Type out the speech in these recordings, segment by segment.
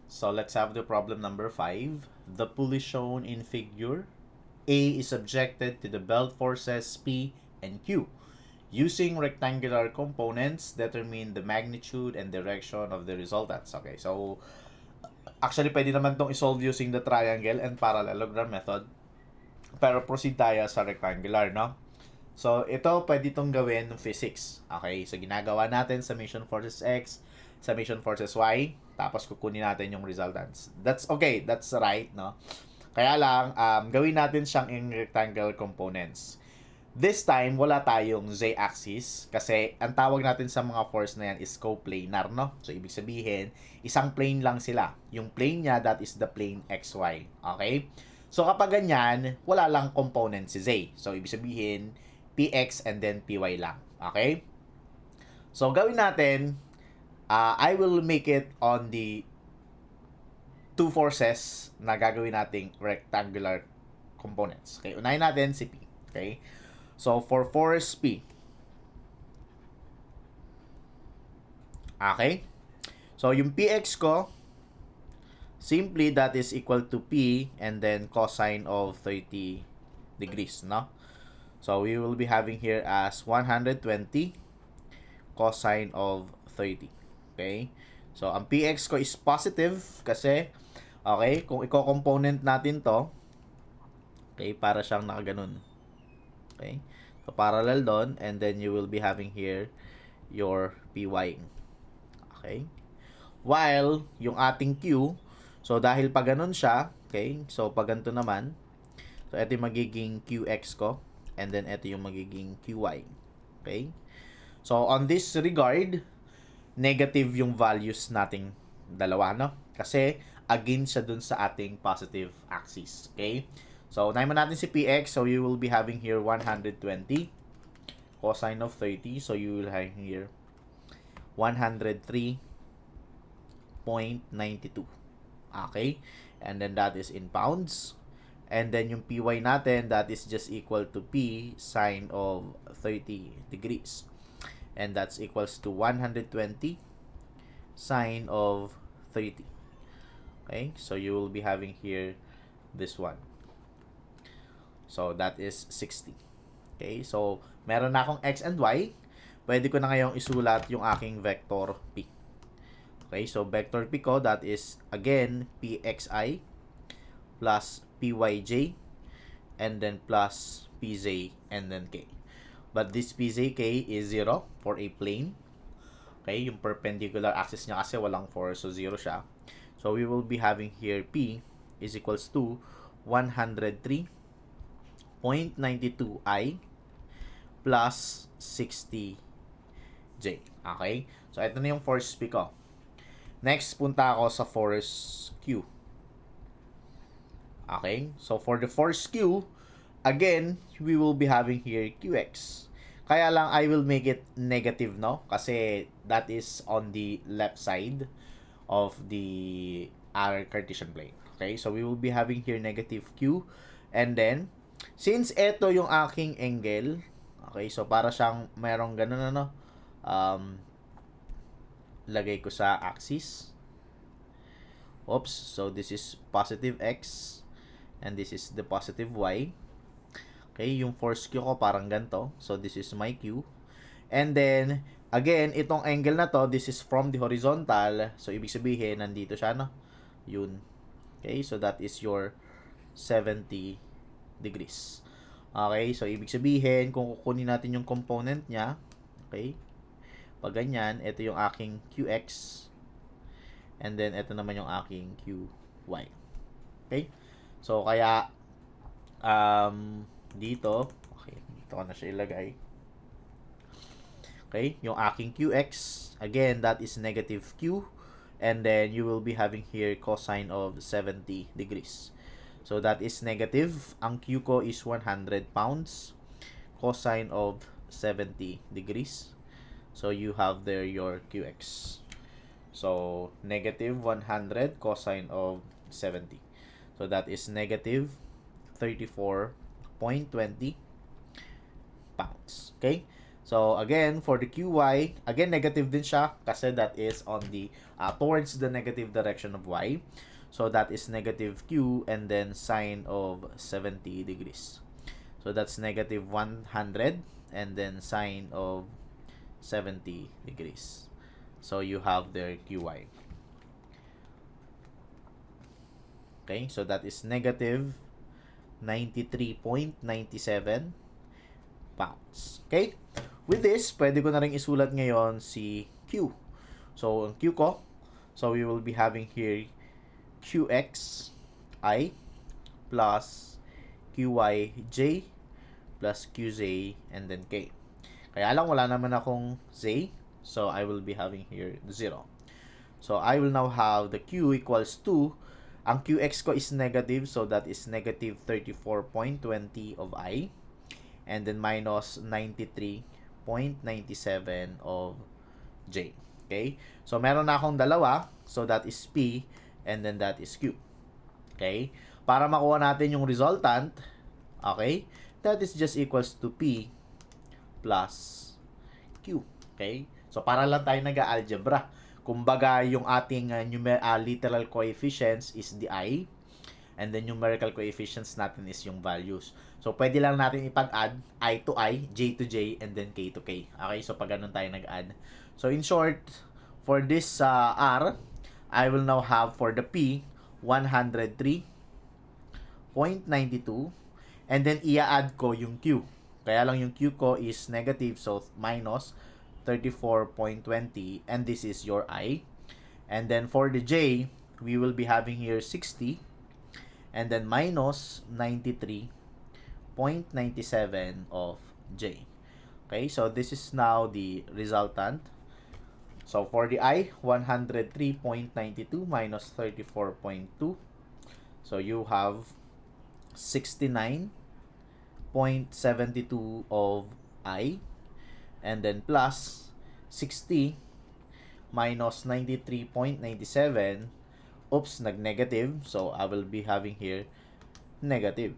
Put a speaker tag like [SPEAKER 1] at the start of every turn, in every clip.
[SPEAKER 1] So let's have the problem number 5. The pulley shown in figure A is subjected to the belt forces P and Q. Using rectangular components, determine the magnitude and direction of the resultants. Okay, so actually pwede naman itong isolve using the triangle and parallelogram method. Pero proceed tayo sa rectangular, no? So, ito pwede itong gawin ng physics. Okay, so ginagawa natin summation forces X, summation forces Y, tapos kukunin natin yung resultants. That's okay, that's right, no? Kaya lang, gawin natin siyang in rectangular components. This time, wala tayong z-axis kasi ang tawag natin sa mga force na yan is coplanar, no? So, ibig sabihin, isang plane lang sila. Yung plane niya, that is the plane XY. Okay? So, kapag ganyan, wala lang component si z. So, ibig sabihin, px and then py lang. Okay? So, gawin natin, I will make it on the two forces na gagawin nating rectangular components. Okay? Unahin natin si P. Okay? So, for force P. Okay? So, yung Px ko, simply that is equal to P and then cosine of 30 degrees, no? So, we will be having here as 120 cosine of 30. Okay? So, ang Px ko is positive kasi, okay, kung i-component natin to, okay, para siyang nakaganon. Okay? So, parallel doon, and then you will be having here your Py. Okay? While, yung ating Q, so dahil pa ganun siya, okay, so pag ganito naman, so ito yung magiging Qx ko, and then ito yung magiging Qy. Okay? So, on this regard, negative yung values nating dalawa, no? Kasi, against siya dun sa ating positive axis. Okay? So, unahin mo natin si Px. So, you will be having here 120 cosine of 30. So, you will have here 103.92. Okay? And then, that is in pounds. And then, yung Py natin, that is just equal to P sine of 30 degrees. And that's equals to 120 sine of 30. Okay? So, you will be having here this one. So, that is 60. Okay? So, meron na akong x and y. Pwede ko na ngayong isulat yung aking vector p. Okay? So, vector p ko, that is, again, pxi plus pyj and then plus pj and then k. But this pjk is 0 for a plane. Okay? Yung perpendicular axis niya kasi walang force, so 0 siya. So, we will be having here p is equals to 103 0.92i plus 60j. Okay? So, ito na yung force P ko. Next, punta ako sa force Q. Okay? So, for the force Q, again, we will be having here Qx. Kaya lang, I will make it negative, no? Kasi that is on the left side of the our Cartesian plane. Okay? So, we will be having here negative Q. And then, since ito yung aking angle, okay, so para siyang merong ganun, ano, lagay ko sa axis. Oops, so this is positive x, and this is the positive y. Okay, yung force Q ko parang ganito. So, this is my Q. And then, again, itong angle na to, this is from the horizontal. So, ibig sabihin, nandito siya, no? Yun. Okay, so that is your 70 degrees. Okay, so ibig sabihin, kung kukunin natin yung component niya, okay, pag ganyan, ito yung aking Qx, and then ito naman yung aking Qy. Okay, so kaya, dito, okay, dito ko na siya ilagay. Okay, yung aking Qx, again, that is negative Q, and then you will be having here cosine of 70 degrees. So, that is negative. Ang Q ko is 100 pounds. Cosine of 70 degrees. So, you have there your Qx. So, negative 100 cosine of 70. So, that is negative 34.20 pounds. Okay? So, again, for the QY, again, negative din siya kasi that is on the, towards the negative direction of Y. So, that is negative Q and then sine of 70 degrees. So, that's negative 100 and then sine of 70 degrees. So, you have their QY. Okay, so that is negative 93.97 pounds. Okay? With this, pwede ko na rin isulat ngayon si Q. So, ang Q ko, so we will be having here QXI plus QYJ plus QZ and then K. Kaya lang, wala naman akong Z. So, I will be having here 0. So, I will now have the Q equals to, ang QX ko is negative, so that is negative 34.20 of I. And then minus 93.97 of J. Okay? So, meron na akong dalawa. So, that is P and then that is Q. Okay? Para makuha natin yung resultant, okay, that is just equals to P plus Q. Okay? So, para lang tayo nag-algebra. Kumbaga, yung ating literal coefficients is the I, and then numerical coefficients natin is yung values. So, pwede lang natin ipag-add I to I, J to J, and then K to K. Okay? So, pag ganun tayo nag-add. So, in short, for this R, I will now have for the P, 103.92, and then i-add ko yung Q. Kaya lang yung Q ko is negative, so minus 34.20, and this is your I. And then for the J, we will be having here 60, and then minus 93.97 of J. Okay, so this is now the resultant. So for the I, 103.92 minus 34.2. So you have 69.72 of I, and then plus 60 minus 93.97. Oops, nag-negative. So, I will be having here negative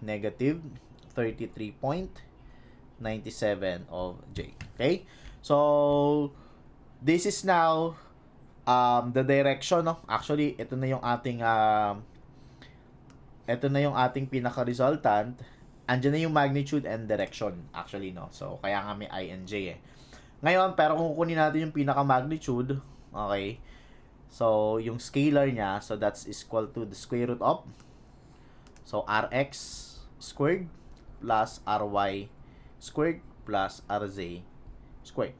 [SPEAKER 1] 33.97 of J. Okay? So, this is now the direction, no? Actually, ito na yung ating pinaka-resultant. Andiyan na yung magnitude and direction, actually, no? So, kaya nga may I and J, eh. Ngayon, pero kung kukunin natin yung pinaka-magnitude, okay, so, yung scalar niya, so that's equal to the square root of, so, Rx squared plus Ry squared plus Rz squared.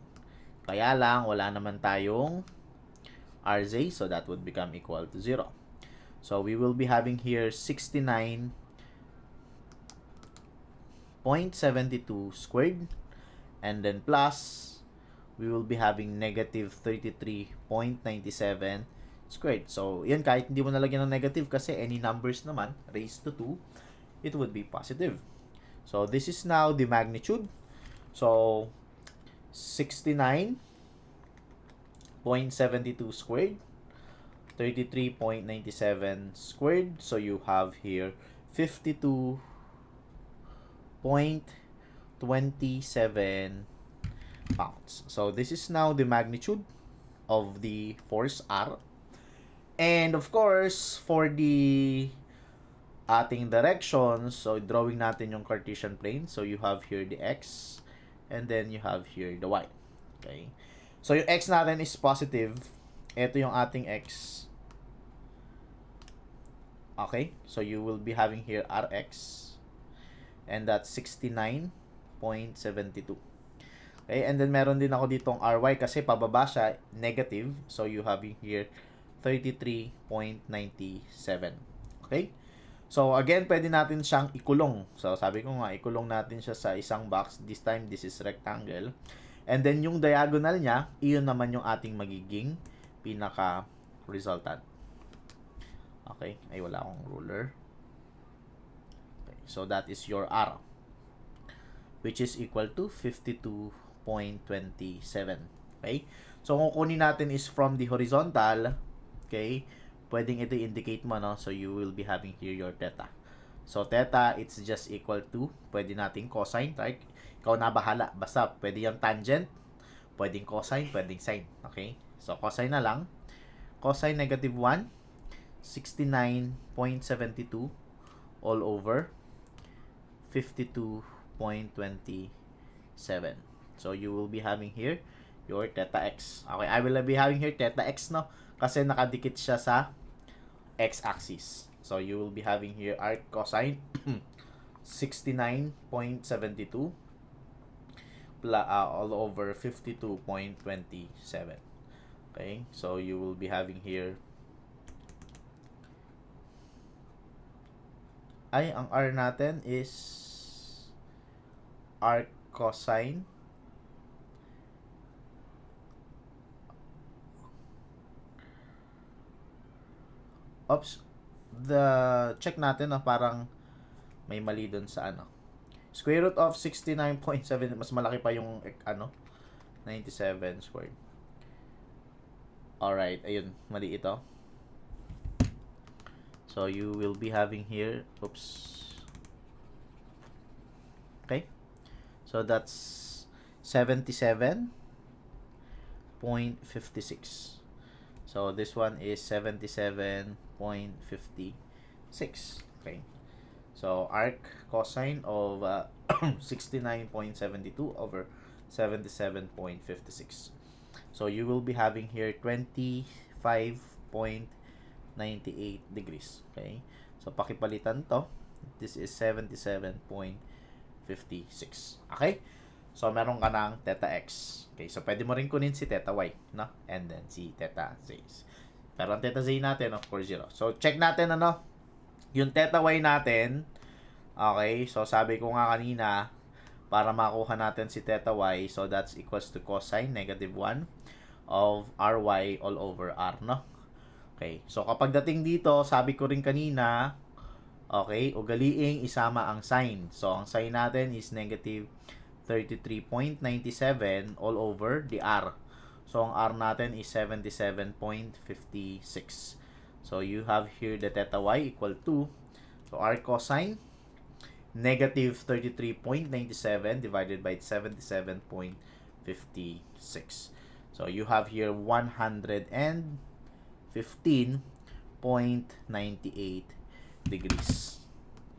[SPEAKER 1] Kaya lang, wala naman tayong Rz, so that would become equal to 0. So, we will be having here 69.72 squared, and then plus, we will be having negative 33.97 squared. So, yan, kahit hindi mo nalagyan ng negative kasi any numbers naman, raised to 2, it would be positive. So, this is now the magnitude. So, 69.72 squared, 33.97 squared. So, you have here 52.27 pounds. So, this is now the magnitude of the force R. And, of course, for the ating directions, so, drawing natin yung Cartesian plane. So, you have here the X, and then you have here the Y. Okay? So, yung X natin is positive. Ito yung ating X. Okay? So, you will be having here Rx, and that's 69.72. Okay? And then, meron din ako ditong Ry kasi pababa siya, negative. So, you have here 33.97. Okay? So, again, pwede natin siyang ikulong. So, sabi ko nga, ikulong natin siya sa isang box. This time, this is rectangle. And then, yung diagonal niya, iyon naman yung ating magiging pinaka-resultant. Okay? Ay, wala akong ruler. Okay. So, that is your R, which is equal to 52.27. Okay? So, kung kunin natin is from the horizontal, okay, pwedeng ito indicate mo, no? So, you will be having here your theta. So, theta, it's just equal to, pwede nating cosine, right? Ikaw na bahala. Basta, pwede yung tangent, pwedeng cosine, pwedeng sine. Okay? So, cosine na lang. Cosine negative 1, 69.72 all over 52.27. So, you will be having here your theta x. Okay, I will be having here theta x, no? Kasi nakadikit siya sa x-axis. So, you will be having here arc cosine 69.72 all over 52.27. Okay, so you will be having here ang R natin is arc cosine check natin na parang may mali dun sa square root of 69.7, mas malaki pa yung 97 squared. Alright, ayun, mali ito. So, you will be having here, okay? So, that's 77.56. So, this one is 77.56. Okay. So, arc cosine of 69.72 over 77.56. So, you will be having here 25.98 degrees. Okay. So, pakipalitan to. This is 77.56. Okay. So, meron ka ng theta x. Okay. So, pwede mo rin kunin si theta y, no? And then si theta z. Pero ang theta z natin, of course, 0. So, check natin yung theta y natin. Okay. So, sabi ko nga kanina, para makuha natin si theta y, so that's equals to cosine negative 1 of ry all over r, no? Okay. So, kapag dating dito, sabi ko rin kanina, okay, ugaliing isama ang sign. So, ang sign natin is negative 33.97 all over the r. So, ang r natin is 77.56. So, you have here the theta y equal to, so r cosine negative 33.97 divided by 77.56. So, you have here 115.98 degrees.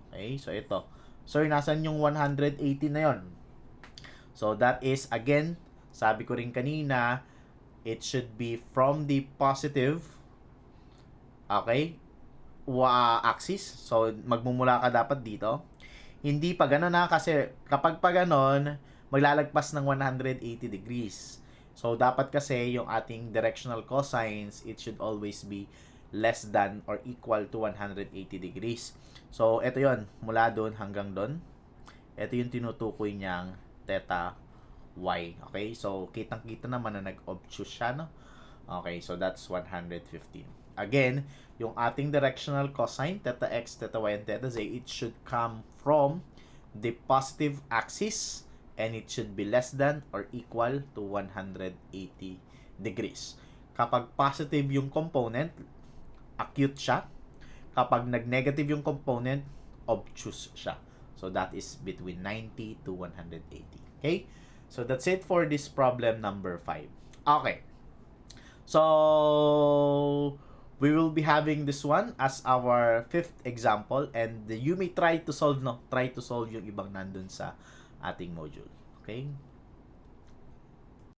[SPEAKER 1] Okay, so ito. So, nasan yung 180 na yon? So, that is, again, sabi ko rin kanina, it should be from the positive, okay, axis. So, magmumula ka dapat dito. Hindi pa gano'n na, kasi kapag pa gano'n, maglalagpas ng 180 degrees. So, dapat kasi yung ating directional cosines, it should always be less than or equal to 180 degrees. So, ito yon, mula doon hanggang doon. Ito yung tinutukoy niyang theta y. Okay? So, kitang-kita naman na nag-obtuse siya, no? Okay, so that's 115. Again, yung ating directional cosine, theta x, theta y, and theta z, it should come from the positive axis and it should be less than or equal to 180 degrees. Kapag positive yung component, acute siya. Kapag nag-negative yung component, obtuse siya. So, that is between 90 to 180. Okay? So, that's it for this problem number 5. Okay. So, we will be having this one as our 5th example, and you may try to solve yung ibang nandun sa ating module. Okay?